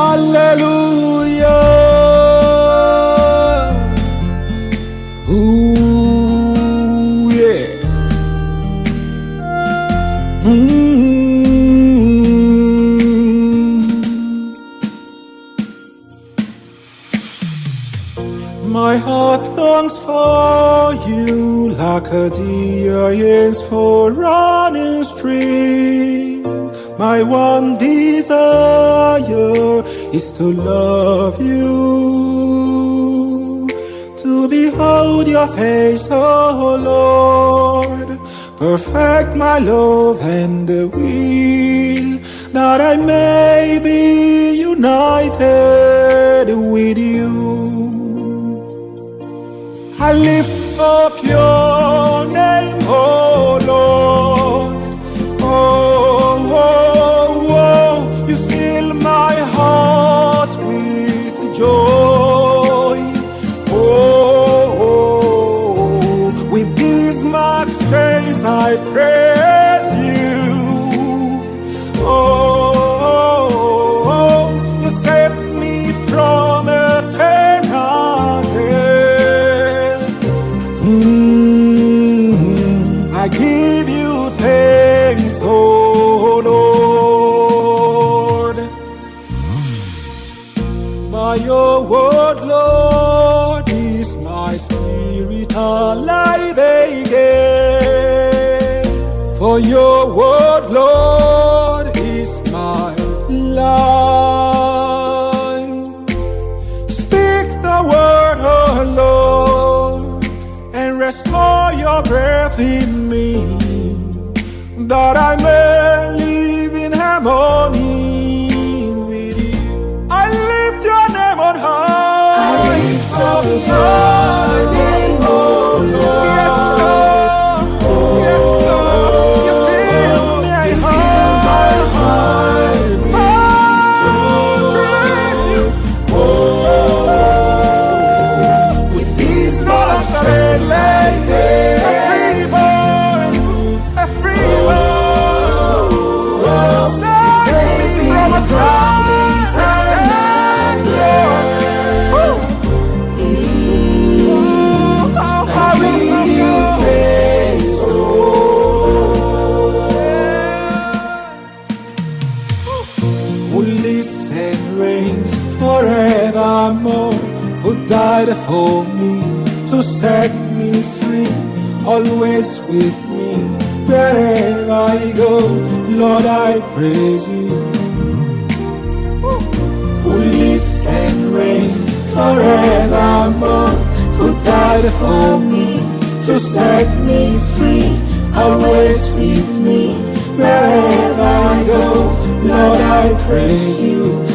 Hallelujah. Ooh, yeah. My heart longs for you like a deer yearns for running stream. My one desire is to love you, to behold your face, oh Lord. Perfect my love and the will, that I may be united with you. I lift up your name, oh Lord. Oh, oh, oh, you fill my heart with joy. Oh, oh, with these much praise I praise you. Oh, oh, oh, you saved me from eternal death. I give you thanks, oh Lord. By your word, Lord, is my spirit alive again. For your word, Lord, is my life. Speak the word, oh Lord, and restore your breath in me, that I may live in harmony with you. I lift your name on high. I lift up your name, oh Lord. Yes, Lord. Yes, Lord. You fill my heart. Praise you. With these much Praise praise I praise a freeborn. Save me from a cross and Lord. I give you thanks, oh who lives and reigns forevermore, who died for me to set me free, always with me wherever I go. Lord, I praise you. Who lives and reigns forevermore, who died for me to set me free, always with me wherever I go. Lord, I praise you.